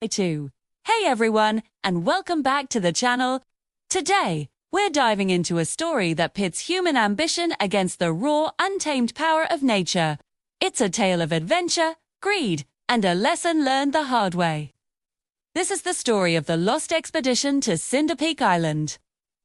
2. Hey everyone, and welcome back to the channel. Today, we're diving into a story that pits human ambition against the raw, untamed power of nature. It's a tale of adventure, greed, and a lesson learned the hard way. This is the story of the lost expedition to Cinder Peak Island.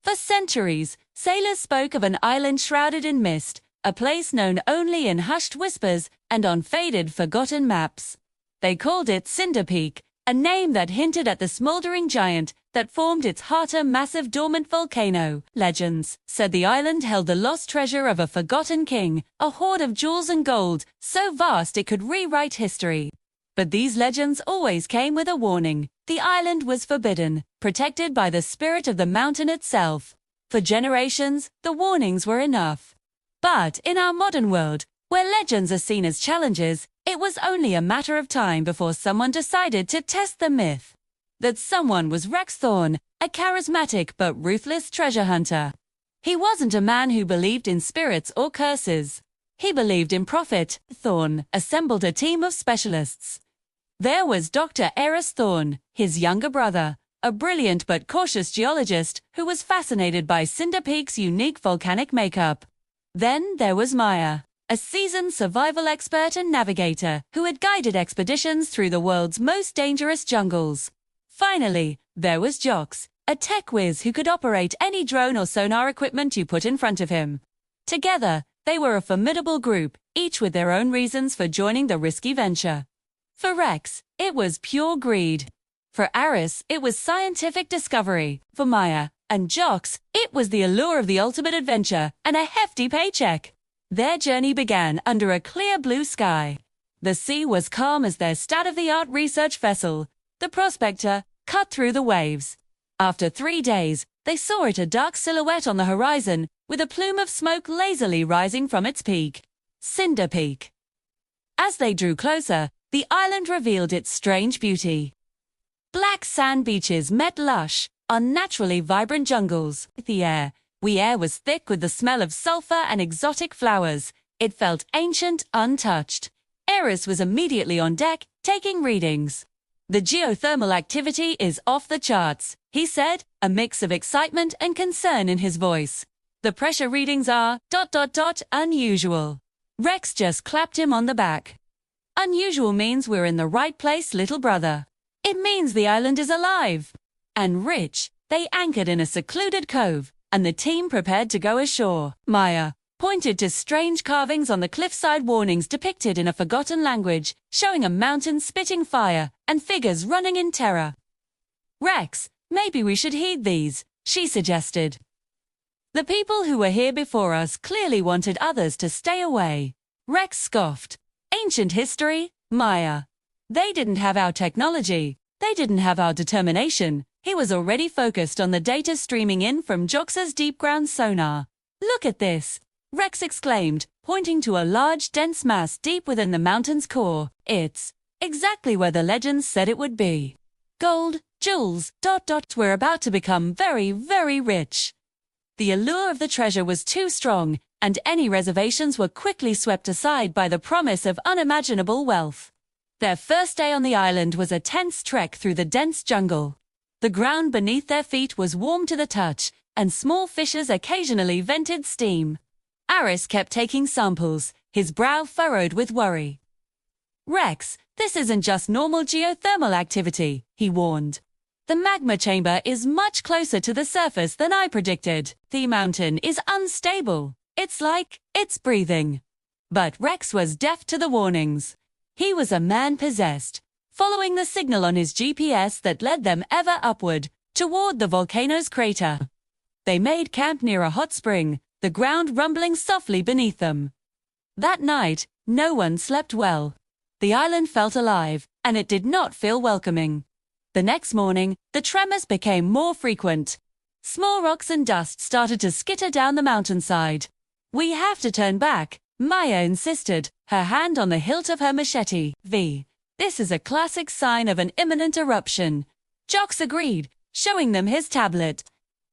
For centuries, sailors spoke of an island shrouded in mist, a place known only in hushed whispers and on faded, forgotten maps. They called it Cinder Peak, a name that hinted at the smoldering giant that formed its heart, a massive dormant volcano. Legends said the island held the lost treasure of a forgotten king, a hoard of jewels and gold, so vast it could rewrite history. But these legends always came with a warning. The island was forbidden, protected by the spirit of the mountain itself. For generations, the warnings were enough. But in our modern world, where legends are seen as challenges, it was only a matter of time before someone decided to test the myth. That someone was Rex Thorne, a charismatic but ruthless treasure hunter. He wasn't a man who believed in spirits or curses. He believed in profit. Thorne assembled a team of specialists. There was Dr. Eris Thorne, his younger brother, a brilliant but cautious geologist who was fascinated by Cinder Peak's unique volcanic makeup. Then there was Maya, a seasoned survival expert and navigator who had guided expeditions through the world's most dangerous jungles. Finally, there was Jox, a tech whiz who could operate any drone or sonar equipment you put in front of him. Together, they were a formidable group, each with their own reasons for joining the risky venture. For Rex, it was pure greed. For Aris, it was scientific discovery. For Maya and Jox, it was the allure of the ultimate adventure and a hefty paycheck. Their journey began under a clear blue sky. The sea was calm as their state-of-the-art research vessel, the Prospector, cut through the waves. After 3 days, they saw it, a dark silhouette on the horizon, with a plume of smoke lazily rising from its peak. Cinder Peak. As they drew closer, the island revealed its strange beauty. Black sand beaches met lush, unnaturally vibrant jungles. The air was thick with the smell of sulfur and exotic flowers. It felt ancient, untouched. Eris was immediately on deck, taking readings. The geothermal activity is off the charts, he said, a mix of excitement and concern in his voice. The pressure readings are ... unusual. Rex just clapped him on the back. Unusual means we're in the right place, little brother. It means the island is alive and rich. They anchored in a secluded cove, and the team prepared to go ashore. Maya pointed to strange carvings on the cliffside, warnings depicted in a forgotten language, showing a mountain spitting fire and figures running in terror. Rex, maybe we should heed these, she suggested. The people who were here before us clearly wanted others to stay away. Rex scoffed. Ancient history, Maya. They didn't have our technology. They didn't have our determination. He was already focused on the data streaming in from Jox's deep ground sonar. Look at this, Rex exclaimed, pointing to a large, dense mass deep within the mountain's core. It's exactly where the legends said it would be. Gold, jewels, ... We're about to become very, very rich. The allure of the treasure was too strong, and any reservations were quickly swept aside by the promise of unimaginable wealth. Their first day on the island was a tense trek through the dense jungle. The ground beneath their feet was warm to the touch, and small fissures occasionally vented steam. Aris kept taking samples, his brow furrowed with worry. Rex, this isn't just normal geothermal activity, he warned. The magma chamber is much closer to the surface than I predicted. The mountain is unstable. It's like it's breathing. But Rex was deaf to the warnings. He was a man possessed, following the signal on his GPS that led them ever upward, toward the volcano's crater. They made camp near a hot spring, the ground rumbling softly beneath them. That night, no one slept well. The island felt alive, and it did not feel welcoming. The next morning, the tremors became more frequent. Small rocks and dust started to skitter down the mountainside. We have to turn back, Maya insisted, her hand on the hilt of her machete. This is a classic sign of an imminent eruption. Jox agreed, showing them his tablet.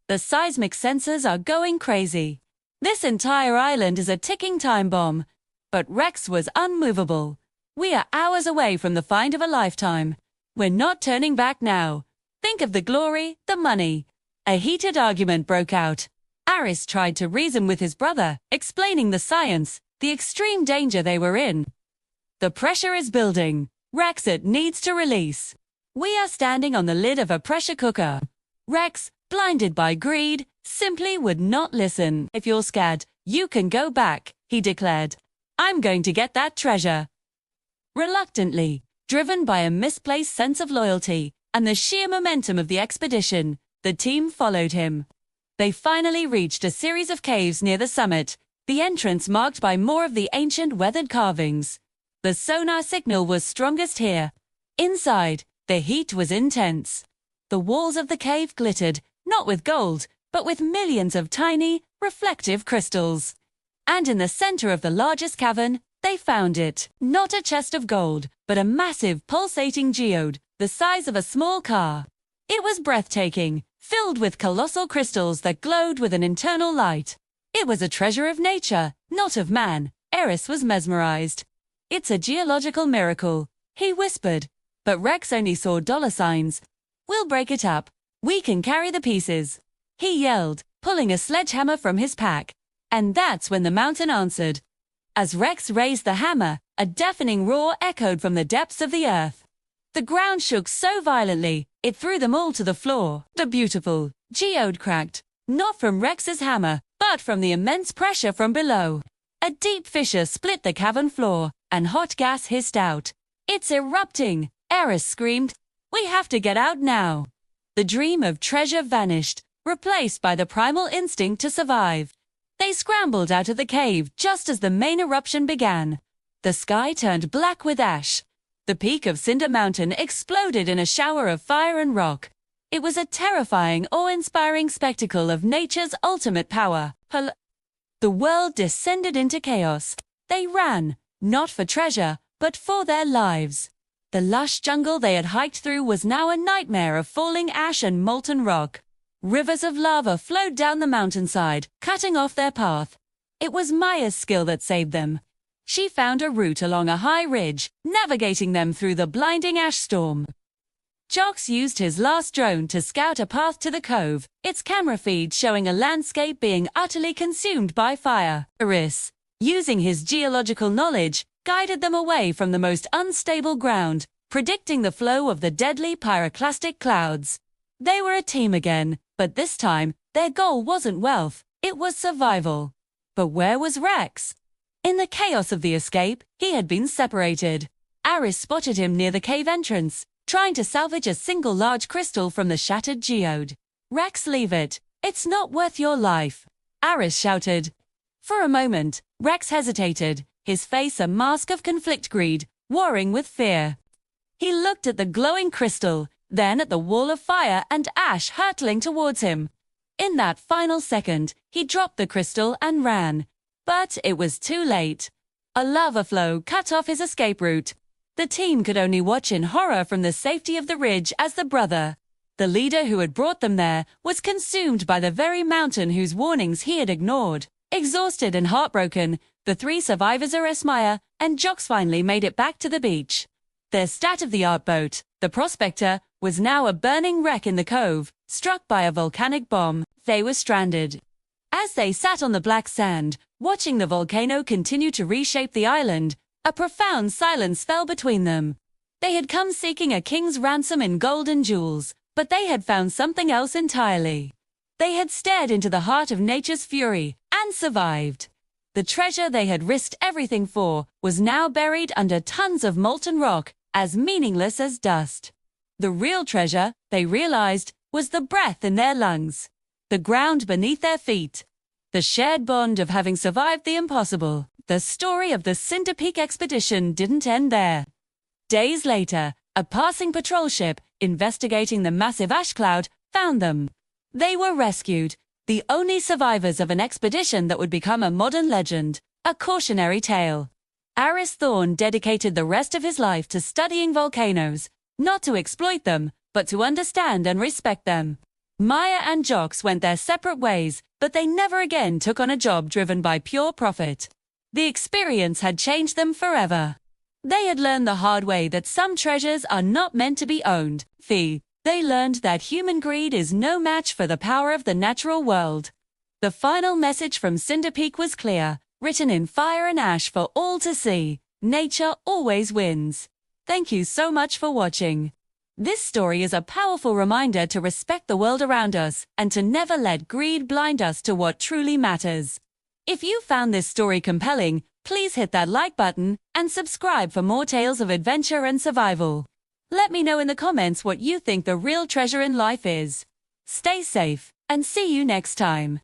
The seismic sensors are going crazy. This entire island is a ticking time bomb. But Rex was unmovable. We are hours away from the find of a lifetime. We're not turning back now. Think of the glory, the money. A heated argument broke out. Aris tried to reason with his brother, explaining the science, the extreme danger they were in. The pressure is building. Rex, it needs to release. We are standing on the lid of a pressure cooker. Rex, blinded by greed, simply would not listen. If you're scared, you can go back, he declared. I'm going to get that treasure. Reluctantly, driven by a misplaced sense of loyalty and the sheer momentum of the expedition, the team followed him. They finally reached a series of caves near the summit, the entrance marked by more of the ancient weathered carvings. The sonar signal was strongest here. Inside, the heat was intense. The walls of the cave glittered, not with gold, but with millions of tiny, reflective crystals. And in the center of the largest cavern, they found it. Not a chest of gold, but a massive pulsating geode, the size of a small car. It was breathtaking, filled with colossal crystals that glowed with an internal light. It was a treasure of nature, not of man. Aris was mesmerized. It's a geological miracle, he whispered. But Rex only saw dollar signs. We'll break it up. We can carry the pieces, he yelled, pulling a sledgehammer from his pack. And that's when the mountain answered. As Rex raised the hammer, a deafening roar echoed from the depths of the earth. The ground shook so violently, it threw them all to the floor. The beautiful geode cracked, not from Rex's hammer, but from the immense pressure from below. A deep fissure split the cavern floor, and hot gas hissed out. It's erupting, Aris screamed. We have to get out now. The dream of treasure vanished, replaced by the primal instinct to survive. They scrambled out of the cave just as the main eruption began. The sky turned black with ash. The peak of Cinder Mountain exploded in a shower of fire and rock. It was a terrifying, awe-inspiring spectacle of nature's ultimate power. The world descended into chaos. They ran, not for treasure, but for their lives. The lush jungle they had hiked through was now a nightmare of falling ash and molten rock. Rivers of lava flowed down the mountainside, cutting off their path. It was Maya's skill that saved them. She found a route along a high ridge, navigating them through the blinding ash storm. Jox used his last drone to scout a path to the cove, its camera feed showing a landscape being utterly consumed by fire. Aris, using his geological knowledge, guided them away from the most unstable ground, predicting the flow of the deadly pyroclastic clouds. They were a team again, but this time, their goal wasn't wealth, it was survival. But where was Rex? In the chaos of the escape, he had been separated. Aris spotted him near the cave entrance, trying to salvage a single large crystal from the shattered geode. Rex, leave it. It's not worth your life, Aris shouted. For a moment, Rex hesitated, his face a mask of conflict greed, warring with fear. He looked at the glowing crystal, then at the wall of fire and ash hurtling towards him. In that final second, he dropped the crystal and ran. But it was too late. A lava flow cut off his escape route. The team could only watch in horror from the safety of the ridge as the brother, the leader who had brought them there, was consumed by the very mountain whose warnings he had ignored. Exhausted and heartbroken, the three survivors Maya and Jox finally made it back to the beach. Their state-of-the-art boat, the Prospector, was now a burning wreck in the cove, struck by a volcanic bomb. They were stranded. As they sat on the black sand, watching the volcano continue to reshape the island, a profound silence fell between them. They had come seeking a king's ransom in gold and jewels, but they had found something else entirely. They had stared into the heart of nature's fury, and survived. The treasure they had risked everything for was now buried under tons of molten rock, as meaningless as dust. The real treasure, they realized, was the breath in their lungs, the ground beneath their feet, the shared bond of having survived the impossible. The story of the Cinder Peak expedition didn't end there. Days later, a passing patrol ship, investigating the massive ash cloud, found them. They were rescued, the only survivors of an expedition that would become a modern legend, a cautionary tale. Aris Thorne dedicated the rest of his life to studying volcanoes, not to exploit them, but to understand and respect them. Maya and Jox went their separate ways, but they never again took on a job driven by pure profit. The experience had changed them forever. They had learned the hard way that some treasures are not meant to be owned. They learned that human greed is no match for the power of the natural world. The final message from Cinder Peak was clear, written in fire and ash for all to see. Nature always wins. Thank you so much for watching. This story is a powerful reminder to respect the world around us and to never let greed blind us to what truly matters. If you found this story compelling, please hit that like button and subscribe for more tales of adventure and survival. Let me know in the comments what you think the real treasure in life is. Stay safe and see you next time.